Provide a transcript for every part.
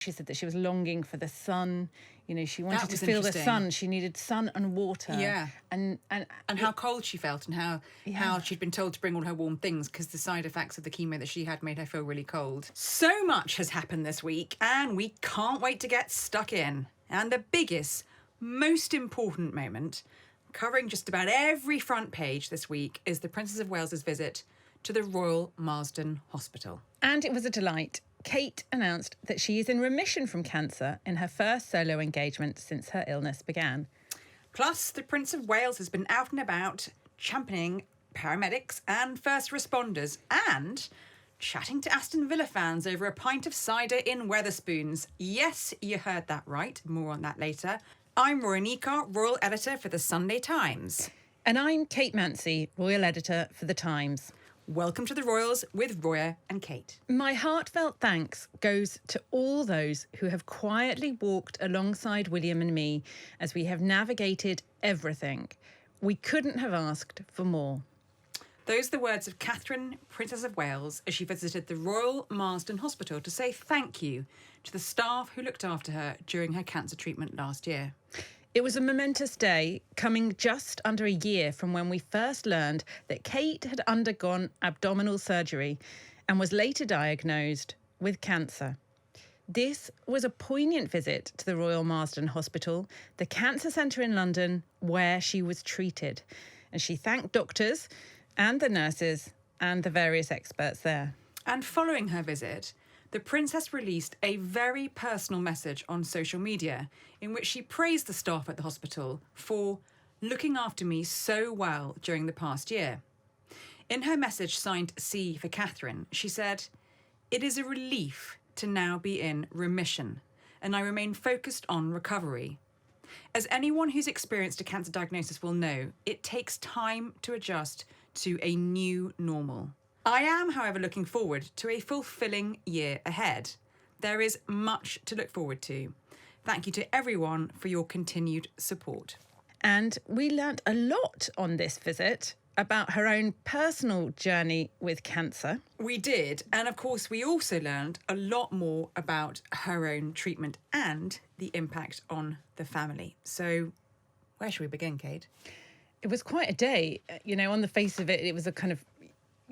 She said that she was longing for the sun. You know, she wanted to was feel the interesting. sun. She needed sun and water. Yeah. And how cold she felt, and how she'd been told to bring all her warm things because the side effects of the chemo that she had made her feel really cold. So much has happened this week, and we can't wait to get stuck in. And the biggest, most important moment, covering just about every front page this week, is the Princess of Wales's visit to the Royal Marsden Hospital. And it was a delight. Kate announced that she is in remission from cancer in her first solo engagement since her illness began. Plus, the Prince of Wales has been out and about championing paramedics and first responders and chatting to Aston Villa fans over a pint of cider in Wetherspoons. Yes, you heard that right. More on that later. I'm Roya and Kate, Royal Editor for the Sunday Times. And I'm Kate Mancy, Royal Editor for The Times. Welcome to the Royals with Roya and Kate. My heartfelt thanks goes to all those who have quietly walked alongside William and me as we have navigated everything. We couldn't have asked for more. Those are the words of Catherine, Princess of Wales, as she visited the Royal Marsden Hospital to say thank you to the staff who looked after her during her cancer treatment last year. It was a momentous day, coming just under a year from when we first learned that Kate had undergone abdominal surgery and was later diagnosed with cancer. This was a poignant visit to the Royal Marsden Hospital, the cancer centre in London, where she was treated. And she thanked doctors and the nurses and the various experts there. And following her visit, the Princess released a very personal message on social media in which she praised the staff at the hospital for looking after me so well during the past year. In her message signed C for Catherine, she said, "It is a relief to now be in remission, and I remain focused on recovery. As anyone who's experienced a cancer diagnosis will know, it takes time to adjust to a new normal. I am, however, looking forward to a fulfilling year ahead. There is much to look forward to. Thank you to everyone for your continued support." And we learnt a lot on this visit about her own personal journey with cancer. We did, and of course we also learned a lot more about her own treatment and the impact on the family. So where should we begin, Kate? It was quite a day. You know, on the face of it, it was a kind of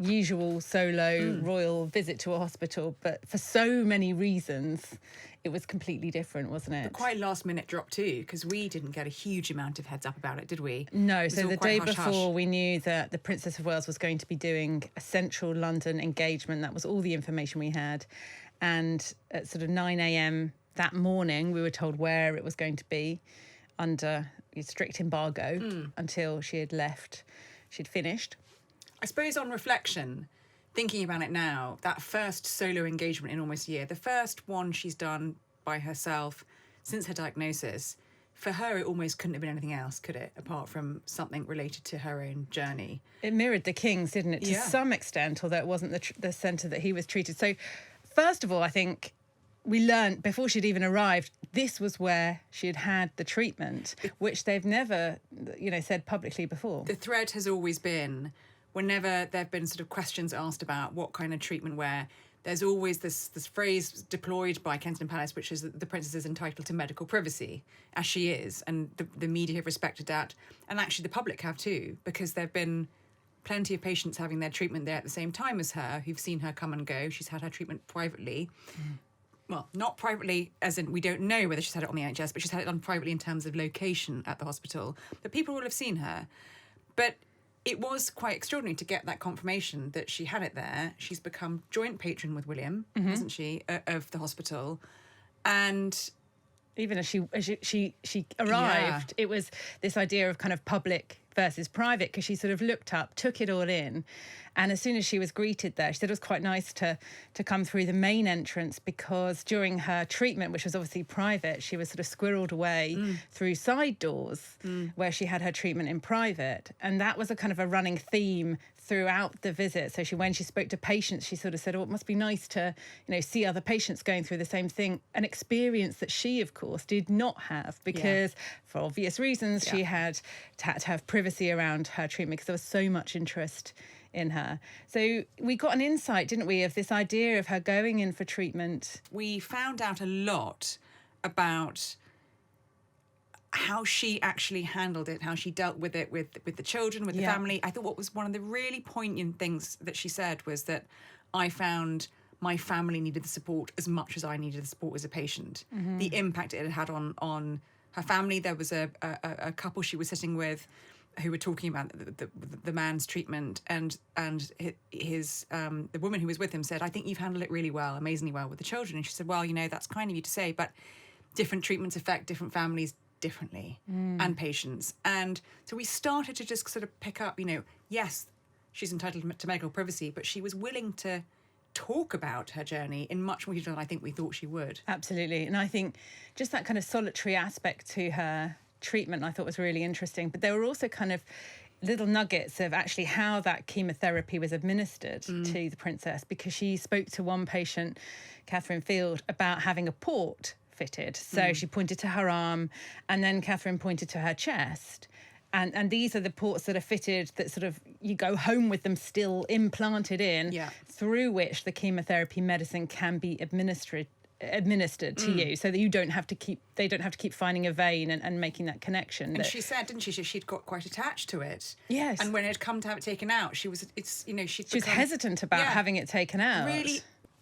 usual solo royal visit to a hospital, but for so many reasons it was completely different, wasn't it? But quite a last minute drop too, because we didn't get a huge amount of heads up about it, did we? No, It was so all the quite day hush-hush. before we knew that the Princess of Wales was going to be doing a central London engagement. That was all the information we had. And at sort of 9 a.m. that morning, we were told where it was going to be under a strict embargo until she had left. She'd finished. I suppose on reflection, thinking about it now, that first solo engagement in almost a year, the first one she's done by herself since her diagnosis, for her it almost couldn't have been anything else, could it, apart from something related to her own journey. It mirrored the King's, didn't it, to Yeah. some extent, although it wasn't the centre that he was treated. So first of all, I think we learned before she'd even arrived, this was where she had had the treatment, which they've never, said publicly before. The thread has always been, whenever there have been sort of questions asked about what kind of treatment where, there's always this phrase deployed by Kensington Palace, which is that the princess is entitled to medical privacy, as she is, and the media have respected that, and actually the public have too, because there have been plenty of patients having their treatment there at the same time as her, who've seen her come and go. She's had her treatment privately. Well, not privately, as in we don't know whether she's had it on the NHS, but she's had it done privately in terms of location at the hospital. But people will have seen her. But it was quite extraordinary to get that confirmation that she had it there. She's become joint patron with William, hasn't she, of the hospital. And Even as she arrived, it was this idea of kind of public versus private, because she sort of looked up, took it all in. And as soon as she was greeted there, she said it was quite nice to come through the main entrance, because during her treatment, which was obviously private, she was sort of squirreled away through side doors where she had her treatment in private. And that was a kind of a running theme throughout the visit. So when she spoke to patients, she sort of said, oh, it must be nice to, see other patients going through the same thing, an experience that she, of course, did not have, because for obvious reasons, she had to have privacy around her treatment, because there was so much interest in her. So we got an insight, didn't we, of this idea of her going in for treatment. We found out a lot about how she actually handled it, how she dealt with it with the children, with the family. I thought what was one of the really poignant things that she said was that I found my family needed the support as much as I needed the support as a patient. The impact it had on her family. There was a couple she was sitting with who were talking about the man's treatment, and his the woman who was with him said, I think you've handled it really well, amazingly well with the children. And she said, well, that's kind of you to say, but different treatments affect different families differently and patients. And so we started to just sort of pick up, yes, she's entitled to medical privacy, but she was willing to talk about her journey in much more detail than I think we thought she would. Absolutely. And I think just that kind of solitary aspect to her treatment I thought was really interesting. But there were also kind of little nuggets of actually how that chemotherapy was administered to the princess, because she spoke to one patient, Catherine Field, about having a port fitted. So she pointed to her arm, and then Catherine pointed to her chest. And these are the ports that are fitted that sort of you go home with them still implanted in, through which the chemotherapy medicine can be administered to you, so that they don't have to keep finding a vein and making that connection. And she said, didn't she, she'd got quite attached to it. Yes. And when it had come to have it taken out, she was hesitant about having it taken out. Really,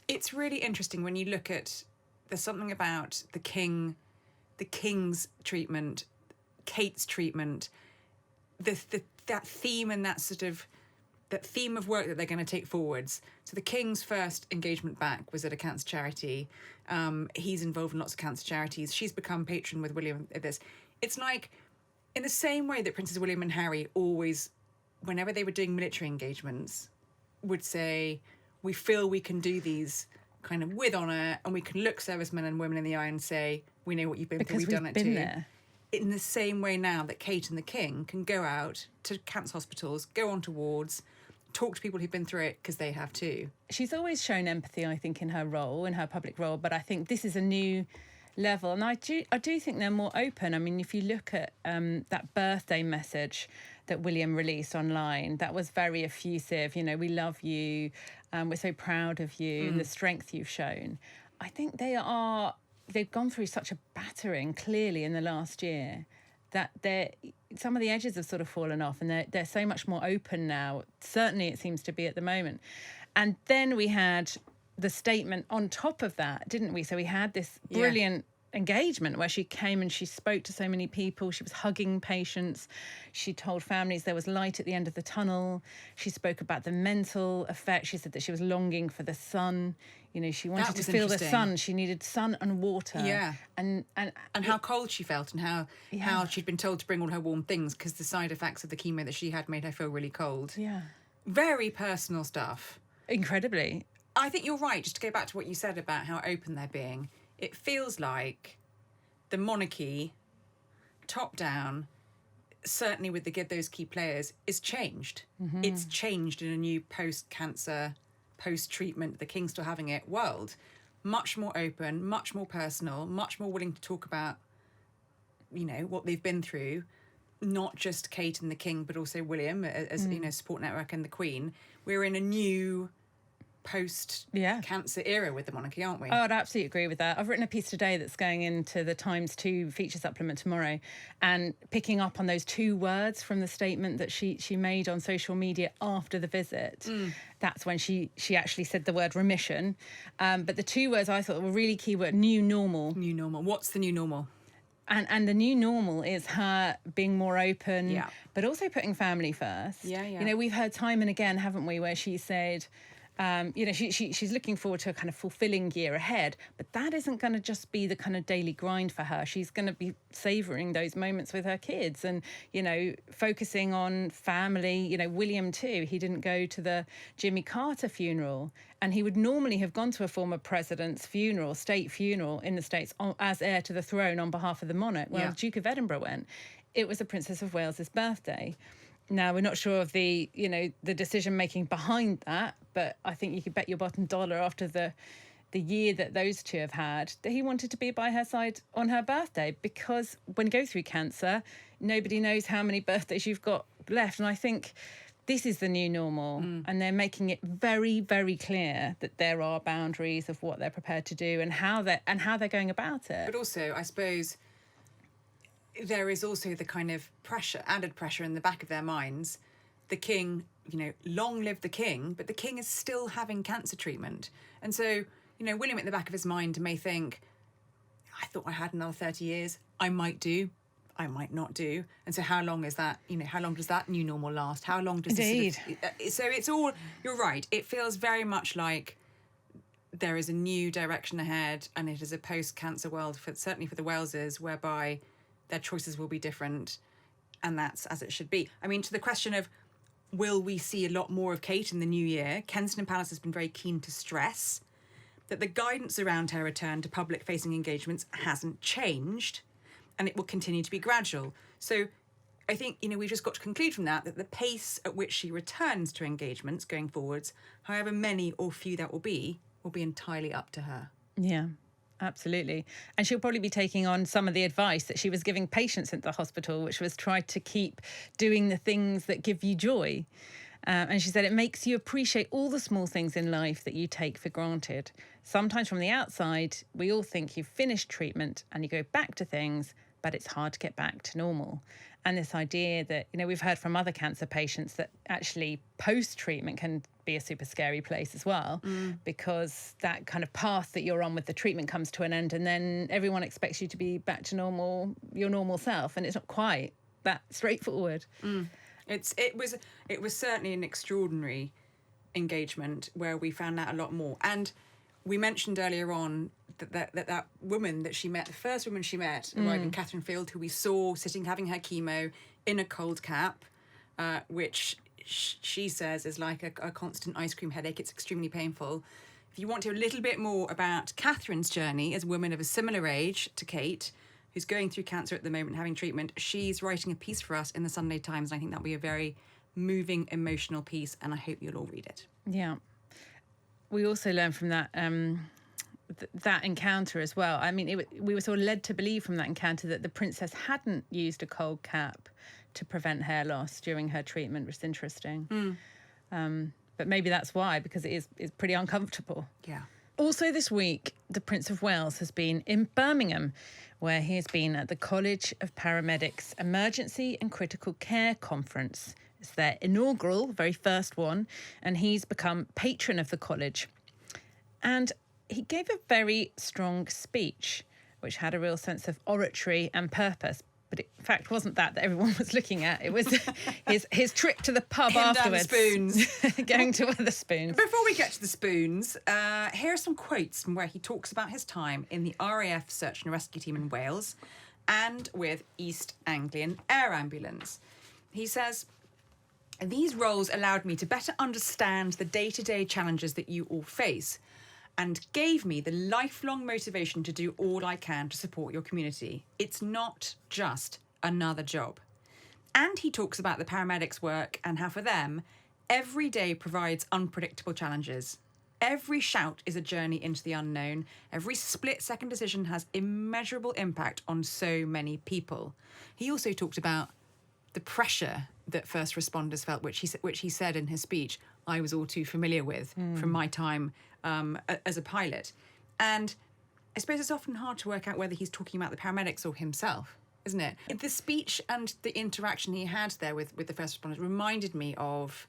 it's really interesting when you look at, there's something about the king's treatment, Kate's treatment, that theme and that theme of work that they're going to take forwards. So the King's first engagement back was at a cancer charity. He's involved in lots of cancer charities. She's become patron with William at this. It's like, in the same way that Princes William and Harry always, whenever they were doing military engagements, would say, we feel we can do these kind of with honour, and we can look servicemen and women in the eye and say, we know what you've been through, we've done it too. There. In the same way now that Kate and the King can go out to cancer hospitals, go onto wards, talk to people who've been through it, because they have too. She's always shown empathy, I think, in her public role, but I think this is a new level, and I do think they're more open. I mean, if you look at that birthday message that William released online, that was very effusive. We love you, we're so proud of you, and the strength you've shown. I think they've gone through such a battering, clearly, in the last year, that some of the edges have sort of fallen off, and they're so much more open now. Certainly it seems to be at the moment. And then we had the statement on top of that, didn't we? So we had this brilliant engagement where she came and she spoke to so many people. She was hugging patients. She told families there was light at the end of the tunnel. She spoke about the mental effect. She said that she was longing for the sun. She wanted to feel the sun. She needed sun and water. Yeah. And how cold she felt, and how she'd been told to bring all her warm things because the side effects of the chemo that she had made her feel really cold. Yeah. Very personal stuff. Incredibly. I think you're right, just to go back to what you said about how open they're being. It feels like the monarchy, top down, certainly with those key players, is changed. Mm-hmm. It's changed in a new post-cancer, post-treatment, the King's still having it world. Much more open, much more personal, much more willing to talk about, what they've been through. Not just Kate and the King, but also William as support network, and the Queen. We're in a new post-cancer era with the monarchy, aren't we? Oh, I'd absolutely agree with that. I've written a piece today that's going into the Times 2 feature supplement tomorrow, and picking up on those 2 words from the statement that she made on social media after the visit. That's when she actually said the word remission. But the 2 words I thought were really key were new normal. New normal. What's the new normal? And the new normal is her being more open, but also putting family first. Yeah. We've heard time and again, haven't we, where she said, she's looking forward to a kind of fulfilling year ahead, but that isn't going to just be the kind of daily grind for her. She's going to be savouring those moments with her kids and, focusing on family. William too, he didn't go to the Jimmy Carter funeral, and he would normally have gone to a former president's funeral, state funeral in the States, as heir to the throne on behalf of the monarch. Well, the Duke of Edinburgh went. It was the Princess of Wales's birthday. Now, we're not sure of the decision-making behind that, but I think you could bet your bottom dollar after the year that those two have had, that he wanted to be by her side on her birthday, because when you go through cancer, nobody knows how many birthdays you've got left. And I think this is the new normal. And they're making it very, very clear that there are boundaries of what they're prepared to do and how they're going about it. But also, I suppose there is also the kind of added pressure in the back of their minds. The king, long live the king, but the king is still having cancer treatment. And so, William at the back of his mind may think, I thought I had another 30 years. I might do. I might not do. And so how long is that, how long does that new normal last? How long does Indeed. this... So it's all... You're right. It feels very much like there is a new direction ahead, and it is a post-cancer world, certainly for the Walesers, whereby their choices will be different, and that's as it should be. I mean, to the question of will we see a lot more of Kate in the new year, Kensington Palace has been very keen to stress that the guidance around her return to public-facing engagements hasn't changed, and it will continue to be gradual. So I think, we've just got to conclude from that the pace at which she returns to engagements going forwards, however many or few that will be entirely up to her. Yeah, absolutely. And she'll probably be taking on some of the advice that she was giving patients at the hospital, which was try to keep doing the things that give you joy. And she said it makes you appreciate all the small things in life that you take for granted. Sometimes from the outside, we all think you've finished treatment and you go back to things, but it's hard to get back to normal. And this idea that, we've heard from other cancer patients that actually post-treatment can be a super scary place as well, because that kind of path that you're on with the treatment comes to an end, and then everyone expects you to be back to normal, your normal self, and it's not quite that straightforward. It was certainly an extraordinary engagement where we found out a lot more. And we mentioned earlier on that woman that she met, the first woman she met, arriving, Catherine Field, who we saw sitting having her chemo in a cold cap, which she says is like a constant ice cream headache. It's extremely painful. If you want to hear a little bit more about Catherine's journey as a woman of a similar age to Kate, who's going through cancer at the moment, having treatment, she's writing a piece for us in the Sunday Times, and I think that'll be a very moving, emotional piece, and I hope you'll all read it. Yeah. We also learned from that that encounter as well. I mean, we were sort of led to believe from that encounter that the princess hadn't used a cold cap to prevent hair loss during her treatment, which is interesting. But maybe that's why, because it's pretty uncomfortable. Yeah. Also this week, the Prince of Wales has been in Birmingham, where he has been at the College of Paramedics Emergency and Critical Care Conference. It's their inaugural, very first one, and he's become patron of the college. And he gave a very strong speech, which had a real sense of oratory and purpose. But it, in fact, wasn't that everyone was looking at. It was his trip to the pub afterwards. Down the spoons. Going to Wetherspoon. Before we get to the spoons, here are some quotes from where he talks about his time in the RAF Search and Rescue Team in Wales and with East Anglian Air Ambulance. He says, "These roles allowed me to better understand the day-to-day challenges that you all face and gave me the lifelong motivation to do all I can to support your community. It's not just another job." And he talks about the paramedics' work and how for them, every day provides unpredictable challenges. Every shout is a journey into the unknown. Every split-second decision has immeasurable impact on so many people. He also talked about the pressure that first responders felt, which he said in his speech, I was all too familiar with from my time as a pilot. And I suppose it's often hard to work out whether he's talking about the paramedics or himself, isn't it? The speech and the interaction he had there with the first responders reminded me of,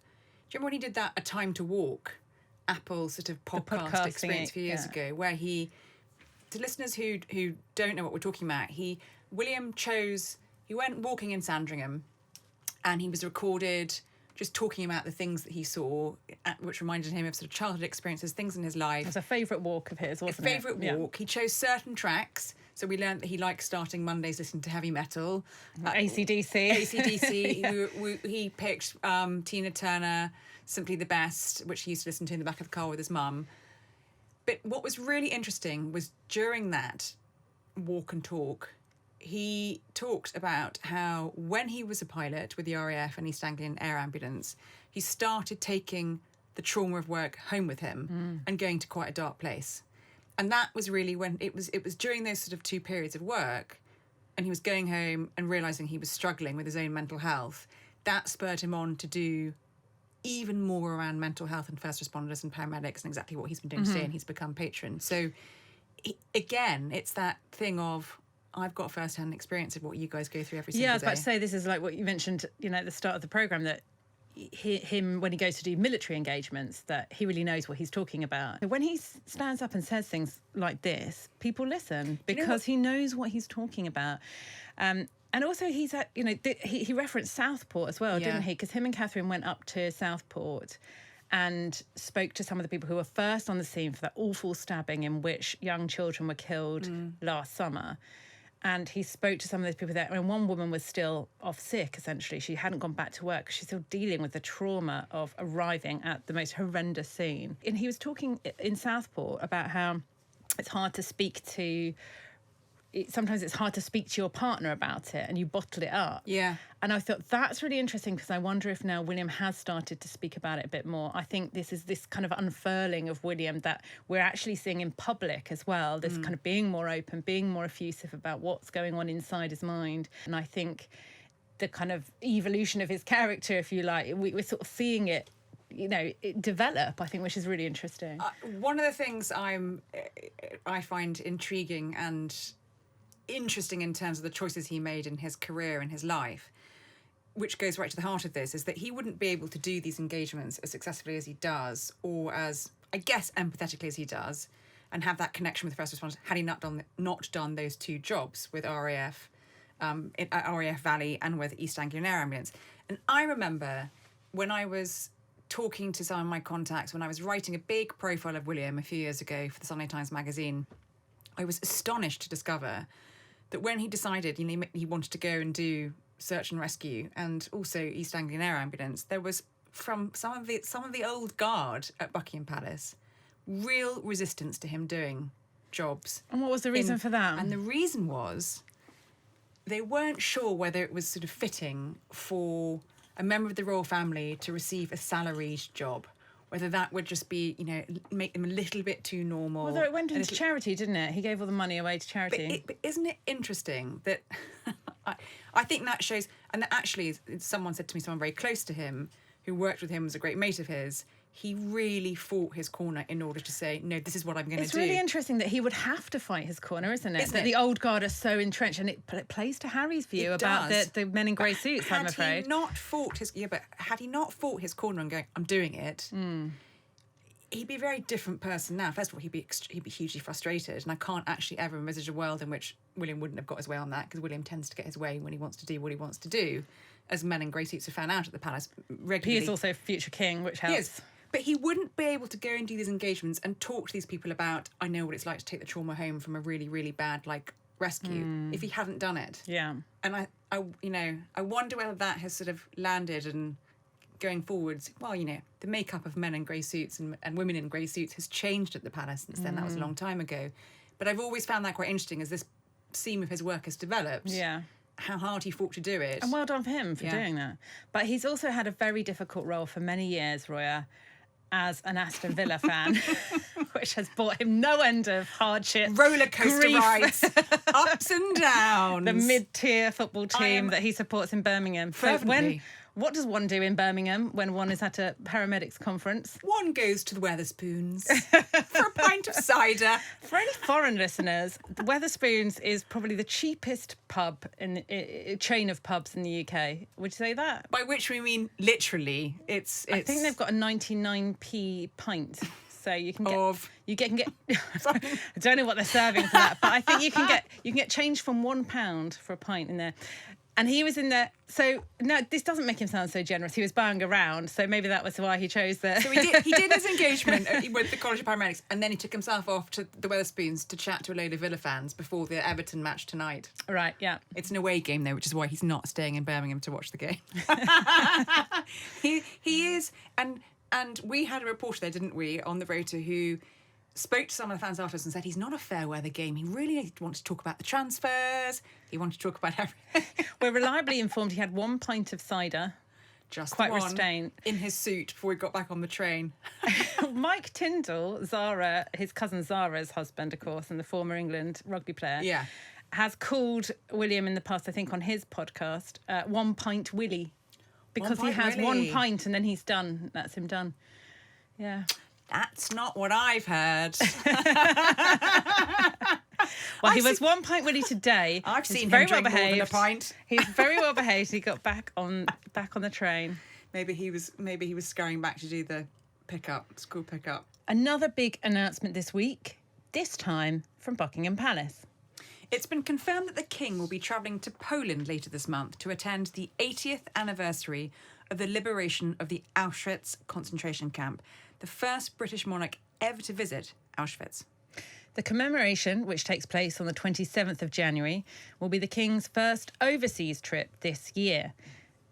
do you remember when he did that A Time to Walk, Apple sort of podcast experience a few years ago, where he, to listeners who don't know what we're talking about, he went walking in Sandringham and he was recorded just talking about the things that he saw, which reminded him of sort of childhood experiences, things in his life. It was a favourite walk of his, wasn't it? A favourite walk. Yeah. He chose certain tracks. So we learned that he likes starting Mondays listening to heavy metal. AC/DC. Yeah. He picked Tina Turner, Simply the Best, which he used to listen to in the back of the car with his mum. But what was really interesting was during that walk and talk, he talked about how when he was a pilot with the RAF and East Anglian Air Ambulance, he started taking the trauma of work home with him and going to quite a dark place. And that was really when it was during those sort of 2 periods of work and he was going home and realising he was struggling with his own mental health, that spurred him on to do even more around mental health and first responders and paramedics and exactly what he's been doing today, and he's become patron. So again, it's that thing of, I've got first-hand experience of what you guys go through every single day. Yeah, I was about to say, this is like what you mentioned, at the start of the programme, that him, when he goes to do military engagements, that he really knows what he's talking about. When he stands up and says things like this, people listen because he knows what he's talking about. And also he's at, he referenced Southport as well, didn't he? Because him and Catherine went up to Southport and spoke to some of the people who were first on the scene for that awful stabbing in which young children were killed last summer. And he spoke to some of those people there. And one woman was still off sick, essentially. She hadn't gone back to work because she's still dealing with the trauma of arriving at the most horrendous scene. And he was talking in Southport about how it's hard to speak to... Sometimes it's hard to speak to your partner about it and you bottle it up. Yeah. And I thought that's really interesting because I wonder if now William has started to speak about it a bit more. I think this is this kind of unfurling of William that we're actually seeing in public as well, this kind of being more open, being more effusive about what's going on inside his mind. And I think the kind of evolution of his character, if you like, we're sort of seeing it develop, I think, which is really interesting. One of the things I find intriguing and interesting in terms of the choices he made in his career and his life, which goes right to the heart of this, is that he wouldn't be able to do these engagements as successfully as he does, or as, I guess, empathetically as he does, and have that connection with first responders had he not done those two jobs with RAF, at RAF Valley and with East Anglian Air Ambulance. And I remember when I was talking to some of my contacts, when I was writing a big profile of William a few years ago for the Sunday Times magazine, I was astonished to discover that when he decided he wanted to go and do search and rescue and also East Anglian Air Ambulance, there was, from some of the old guard at Buckingham Palace, real resistance to him doing jobs. And what was the reason for that? And the reason was they weren't sure whether it was sort of fitting for a member of the royal family to receive a salaried job, whether that would just be, make them a little bit too normal. Although it went into charity, didn't it? He gave all the money away to charity. But isn't it interesting that I think that shows, and that actually someone said to me, someone very close to him who worked with him, was a great mate of his, he really fought his corner in order to say, no, this is what I'm going to do. It's really interesting that he would have to fight his corner, isn't it? That the old guard are so entrenched, and it plays to Harry's view about the men in grey suits, I'm afraid. Had he not fought his corner and going, I'm doing it, he'd be a very different person now. First of all, he'd be hugely frustrated, and I can't actually ever envisage a world in which William wouldn't have got his way on that, because William tends to get his way when he wants to do what he wants to do, as men in grey suits have found out at the palace regularly. He is also future king, which helps. Yes. But he wouldn't be able to go and do these engagements and talk to these people about, I know what it's like to take the trauma home from a really, really bad, rescue, if he hadn't done it. Yeah. And I wonder whether that has sort of landed, and going forwards, the makeup of men in grey suits and women in grey suits has changed at the palace since then. That was a long time ago. But I've always found that quite interesting as this seam of his work has developed. Yeah. How hard he fought to do it. And well done for him for doing that. But he's also had a very difficult role for many years, Roya, as an Aston Villa fan, which has brought him no end of hardship, roller coaster rides, ups and downs. The mid-tier football team that he supports in Birmingham. So what does one do in Birmingham when one is at a paramedics conference? One goes to the Wetherspoons for a pint of cider. For any foreign listeners, the Wetherspoons is probably the cheapest pub in a chain of pubs in the UK. Would you say that? By which we mean literally. It's I think they've got a 99p pint. So you can get I don't know what they're serving for that, but I think you can get change from £1 for a pint in there. And he was in there. So no, this doesn't make him sound so generous. He was bowing around, so maybe that was why he chose the. So he did his engagement with the College of Paramedics, and then he took himself off to the Wetherspoons to chat to a load of Villa fans before the Everton match tonight. Right, yeah. It's an away game though, which is why he's not staying in Birmingham to watch the game. He is, and we had a reporter there, didn't we, on the rota who spoke to some of the fans afterwards and said he's not a fair weather game. He really wanted to talk about the transfers. He wanted to talk about everything. We're reliably informed he had 1 pint of cider. Just quite one restrained. In his suit before he got back on the train. Mike Tyndall, his cousin Zara's husband, of course, and the former England rugby player, has called William in the past, I think, on his podcast, 1 pint Willie. because he has one pint and then he's done. That's him done. Yeah. That's not what I've heard. Well, he was 1 pint Willie today. I've seen him drink more than a pint. He's very well behaved. He got back on the train. Maybe he was scurrying back to do the school pickup. Another big announcement this week, this time from Buckingham Palace. It's been confirmed that the King will be travelling to Poland later this month to attend the 80th anniversary of the liberation of the Auschwitz concentration camp, the first British monarch ever to visit Auschwitz. The commemoration, which takes place on the 27th of January, will be the King's first overseas trip this year.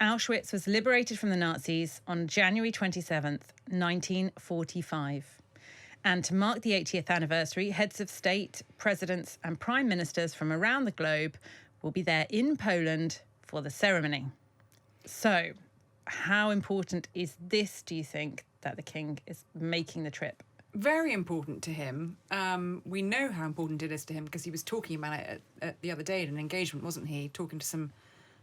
Auschwitz was liberated from the Nazis on January 27th, 1945. And to mark the 80th anniversary, heads of state, presidents and prime ministers from around the globe will be there in Poland for the ceremony. So, how important is this, do you think, that the King is making the trip? Very important to him. We know how important it is to him because he was talking about it the other day at an engagement, wasn't he? Talking to some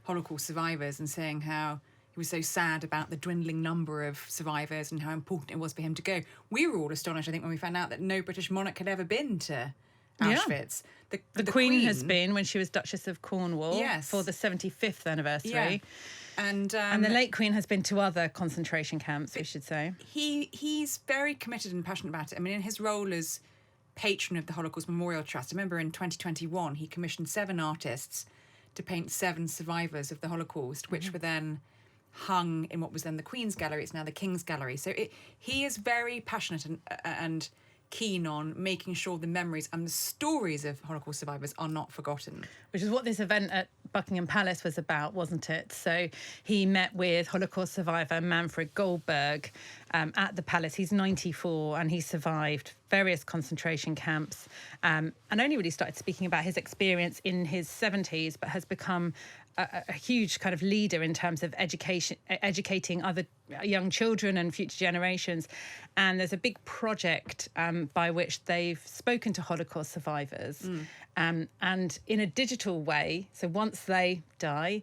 Holocaust survivors and saying how he was so sad about the dwindling number of survivors and how important it was for him to go. We were all astonished, I think, when we found out that no British monarch had ever been to Auschwitz. Yeah. The Queen has been when she was Duchess of Cornwall for the 75th anniversary. Yeah. And the late Queen has been to other concentration camps, we should say. He's very committed and passionate about it. I mean, in his role as patron of the Holocaust Memorial Trust, I remember in 2021 he commissioned 7 artists to paint 7 survivors of the Holocaust, which were then hung in what was then the Queen's Gallery. It's now the King's Gallery. So he is very passionate and keen on making sure the memories and the stories of Holocaust survivors are not forgotten. Which is what this event at Buckingham Palace was about, wasn't it? So he met with Holocaust survivor Manfred Goldberg at the palace. He's 94 and he survived various concentration camps and only really started speaking about his experience in his 70s, but has become a huge kind of leader in terms of educating other young children and future generations. And there's a big project by which they've spoken to Holocaust survivors and in a digital way. So once they die,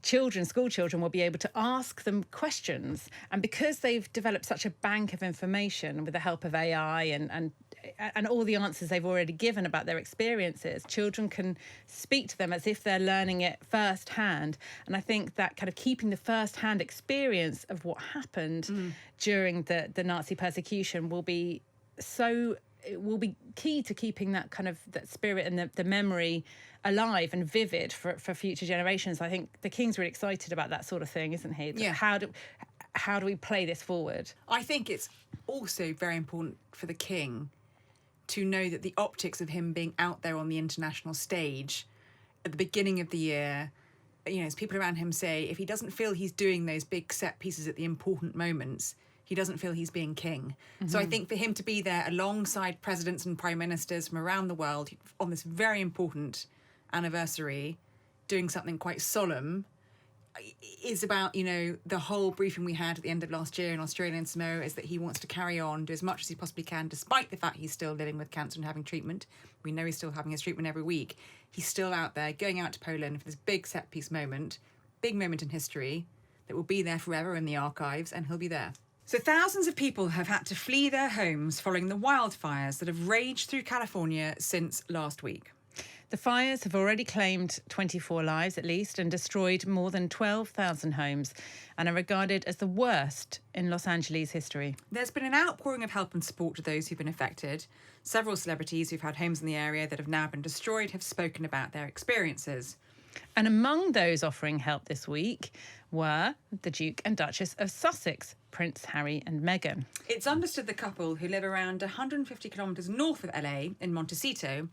school children will be able to ask them questions. And because they've developed such a bank of information with the help of AI and all the answers they've already given about their experiences, children can speak to them as if they're learning it firsthand. And I think that kind of keeping the firsthand experience of what happened during the Nazi persecution will be key to keeping that kind of that spirit and the memory alive and vivid for future generations. I think the King's really excited about that sort of thing, isn't he? Yeah. How do we play this forward? I think it's also very important for the King to know that the optics of him being out there on the international stage at the beginning of the year, as people around him say, if he doesn't feel he's doing those big set pieces at the important moments, he doesn't feel he's being king. So I think for him to be there alongside presidents and prime ministers from around the world on this very important anniversary, doing something quite solemn, is about, the whole briefing we had at the end of last year in Australia and Samoa is that he wants to carry on, do as much as he possibly can, despite the fact he's still living with cancer and having treatment. We know he's still having his treatment every week. He's still out there, going out to Poland for this big set-piece moment, big moment in history that will be there forever in the archives, and he'll be there. So thousands of people have had to flee their homes following the wildfires that have raged through California since last week. The fires have already claimed 24 lives at least and destroyed more than 12,000 homes and are regarded as the worst in Los Angeles history. There's been an outpouring of help and support to those who've been affected. Several celebrities who've had homes in the area that have now been destroyed have spoken about their experiences. And among those offering help this week were the Duke and Duchess of Sussex, Prince Harry and Meghan. It's understood the couple, who live around 150 kilometres north of LA in Montecito,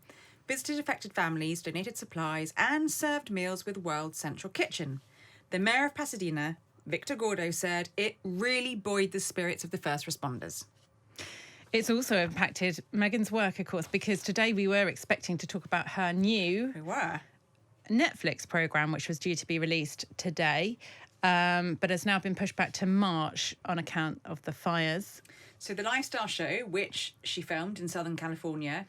visited affected families, donated supplies and served meals with World Central Kitchen. The mayor of Pasadena, Victor Gordo, said it really buoyed the spirits of the first responders. It's also impacted Meghan's work, of course, because today we were expecting to talk about her new Netflix programme, which was due to be released today, but has now been pushed back to March on account of the fires. So the lifestyle show, which she filmed in Southern California,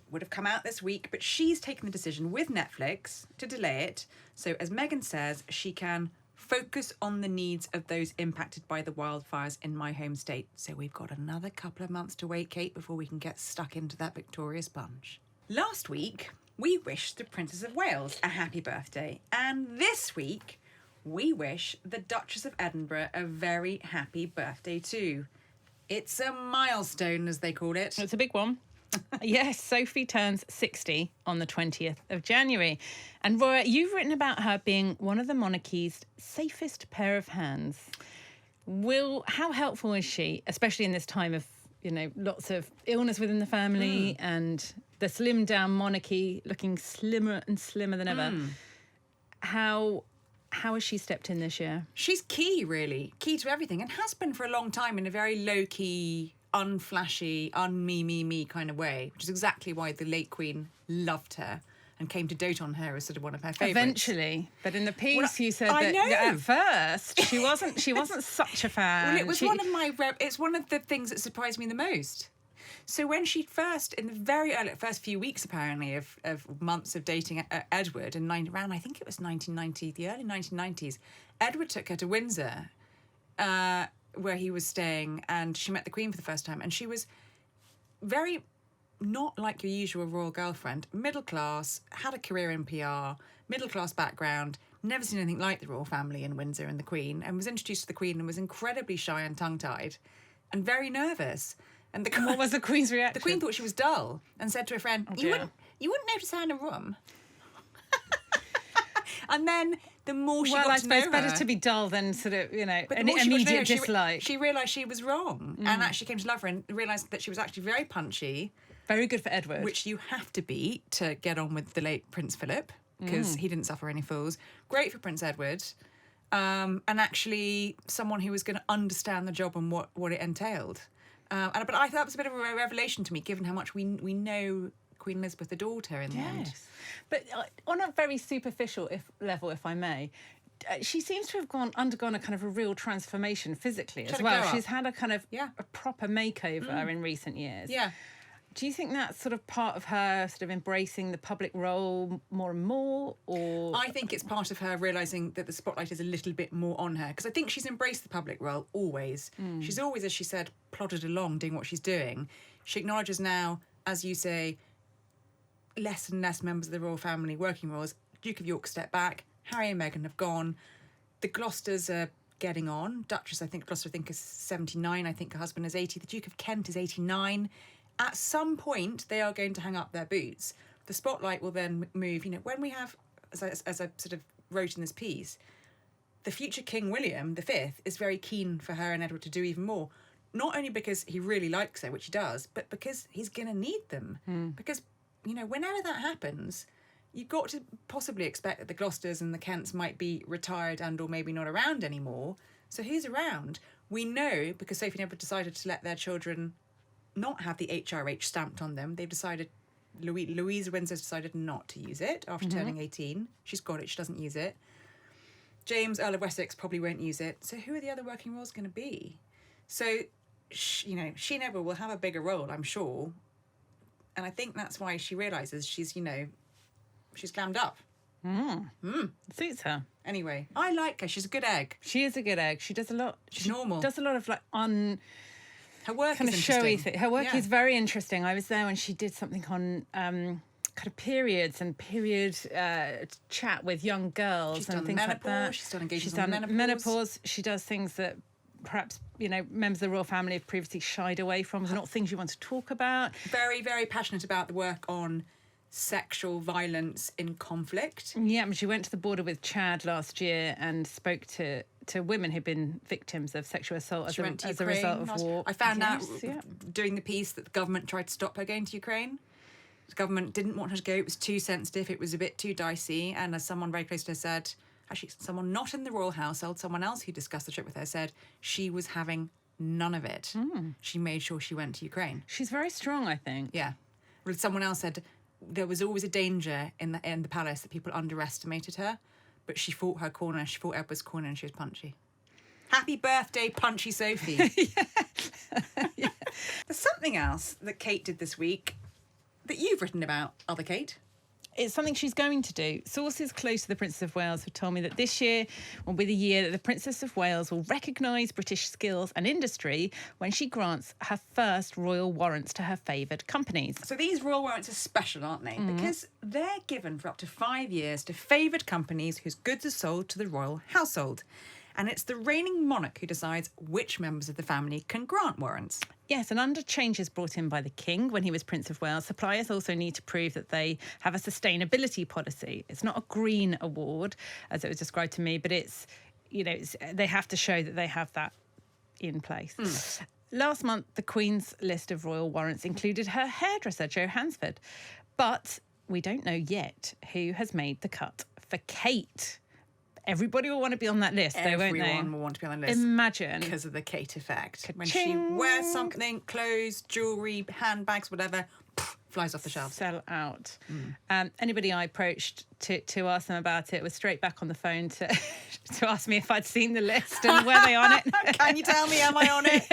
would have come out this week, but she's taken the decision with Netflix to delay it. So as Meghan says, she can Focus on the needs of those impacted by the wildfires in my home state. So we've got another couple of months to wait, Kate, before we can get stuck into that Victoria sponge. Last week, we wished the Princess of Wales a happy birthday. And this week, we wish the Duchess of Edinburgh a very happy birthday too. It's a milestone, as they call it. It's a big one. Yes, Sophie turns 60 on the 20th of January. And Roya, you've written about her being one of the monarchy's safest pair of hands. How helpful is she, especially in this time of, lots of illness within the family and the slimmed down monarchy looking slimmer and slimmer than ever? How has she stepped in this year? She's key, really. Key to everything, and has been for a long time in a very low-key, unflashy, un-me kind of way, which is exactly why the late Queen loved her and came to dote on her as sort of one of her favourites. Eventually, but in the piece you said that at first she wasn't such a fan. Well, it was it's one of the things that surprised me the most. So when she first, in the very early first few weeks apparently of months of dating Edward, around I think it was 1990, the early 1990s, Edward took her to Windsor, where he was staying, and she met the Queen for the first time, and she was very not like your usual royal girlfriend, middle class, had a career in PR, middle class background, never seen anything like the royal family in Windsor and the Queen, and was introduced to the Queen and was incredibly shy and tongue-tied and very nervous. And what was the Queen's reaction? The Queen thought she was dull and said to her friend, you wouldn't notice her in a room. And then the more she got to know her... Well, I suppose better to be dull than sort of, but an immediate dislike. She realised she was wrong and actually came to love her and realised that she was actually very punchy. Very good for Edward. Which you have to be to get on with the late Prince Philip, because he didn't suffer any fools. Great for Prince Edward. And actually someone who was going to understand the job and what it entailed. But I thought that was a bit of a revelation to me, given how much we know Queen Elizabeth adored her in the end. But on a very superficial level, if I may, she seems to have undergone a kind of a real transformation physically as well. She's had a kind of a proper makeover in recent years. Yeah. Do you think that's sort of part of her sort of embracing the public role more and more, or...? I think it's part of her realising that the spotlight is a little bit more on her, because I think she's embraced the public role always. She's always, as she said, plodded along doing what she's doing. She acknowledges now, as you say, less and less members of the royal family working roles. Duke of York stepped back. Harry and Meghan have gone. The Gloucesters are getting on. Gloucester, I think, is 79. I think her husband is 80. The Duke of Kent is 89. At some point, they are going to hang up their boots. The spotlight will then move. When we have, as I sort of wrote in this piece, the future King William V is very keen for her and Edward to do even more. Not only because he really likes her, which he does, but because he's going to need them. Because, whenever that happens, you've got to possibly expect that the Gloucesters and the Kents might be retired and or maybe not around anymore. So who's around? We know, because Sophie and Edward decided to let their children not have the HRH stamped on them. They've decided, Louisa Windsor's decided not to use it after turning 18. She's got it, she doesn't use it. James, Earl of Wessex, probably won't use it. So who are the other working royals going to be? So, she and Edward will have a bigger role, I'm sure. And I think that's why she realises she's glammed up. Suits her. Anyway, I like her. She's a good egg. She is a good egg. She does a lot. She's normal. Does a lot of her work kind is of showy thing. Her work is very interesting. I was there when she did something on kind of periods and period chat with young girls. She's and done things menopause. like that. She's done engagement She's done on menopause. She does things that perhaps members of the royal family have previously shied away from. They're not things you want to talk about. Very, very passionate about the work on sexual violence in conflict. Yeah, she went to the border with Chad last year and spoke to women who'd been victims of sexual assault as a result of war. I found out doing the piece that the government tried to stop her going to Ukraine. The government didn't want her to go. It was too sensitive. It was a bit too dicey. And as someone very close to her said, actually someone not in the royal household, someone else who discussed the trip with her said she was having none of it. She made sure she went to Ukraine. She's very strong, I think. Yeah. Well, someone else said there was always a danger in the palace that people underestimated her, but she fought her corner. She fought Edward's corner, and she was punchy. Happy birthday, punchy Sophie. Yeah. There's something else that Kate did this week that you've written about, other Kate. it's something she's going to do. Sources close to the Princess of Wales have told me that this year will be the year that the Princess of Wales will recognise British skills and industry when she grants her first royal warrants to her favoured companies. So these royal warrants are special, aren't they? Because they're given for up to 5 years to favoured companies whose goods are sold to the royal household. And it's the reigning monarch who decides which members of the family can grant warrants. Yes, and under changes brought in by the King when he was Prince of Wales, suppliers also need to prove that they have a sustainability policy. It's not a green award, as it was described to me, but they have to show that they have that in place. Last month, the Queen's list of royal warrants included her hairdresser, Jo Hansford. But we don't know yet who has made the cut for Kate. Everybody will want to be on that list, though, won't they? Everyone will want to be on the list. Imagine. Because of the Kate effect. Ka-ching. When she wears something, clothes, jewellery, handbags, whatever, flies off the shelf. Sell out. Anybody I approached to ask them about it was straight back on the phone to ask me if I'd seen the list and were they on it. Can you tell me, am I on it?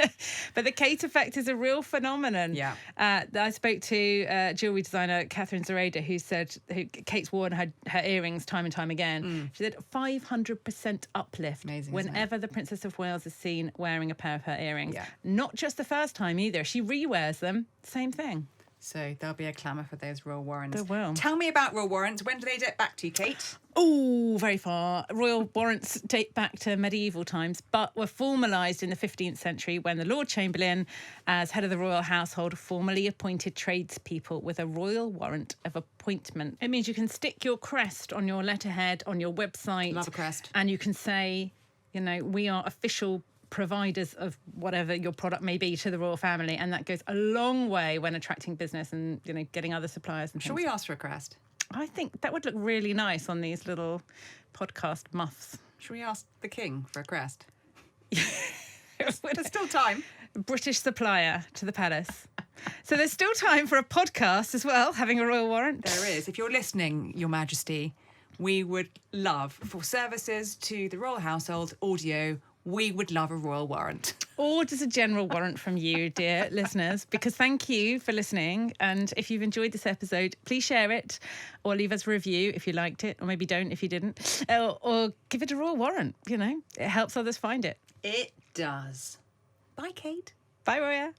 But the Kate effect is a real phenomenon. Yeah. I spoke to jewellery designer Catherine Zareda, who Kate's worn her earrings time and time again. She said 500% uplift. Amazing, whenever the Princess of Wales is seen wearing a pair of her earrings. Yeah. Not just the first time either. She re-wears them. Same thing. So there'll be a clamour for those royal warrants. There will. Tell me about royal warrants. When do they date back to, Kate? Oh, very far. Royal warrants date back to medieval times, but were formalised in the 15th century when the Lord Chamberlain, as head of the royal household, formally appointed tradespeople with a royal warrant of appointment. It means you can stick your crest on your letterhead, on your website. Love a crest. And you can say, we are official providers of whatever your product may be to the royal family, and that goes a long way when attracting business and getting other suppliers and things. Shall we ask for a crest? I think that would look really nice on these little podcast muffs. Should we ask the King for a crest? There's still time. British supplier to the palace. So there's still time for a podcast as well, having a royal warrant. There is. If you're listening, Your Majesty, we would love, for services to the royal household, audio, we would love a royal warrant. Or just a general warrant from you, dear listeners, because thank you for listening. And if you've enjoyed this episode, please share it or leave us a review if you liked it, or maybe don't if you didn't, or give it a royal warrant. It helps others find it. It does. Bye, Kate. Bye, Roya.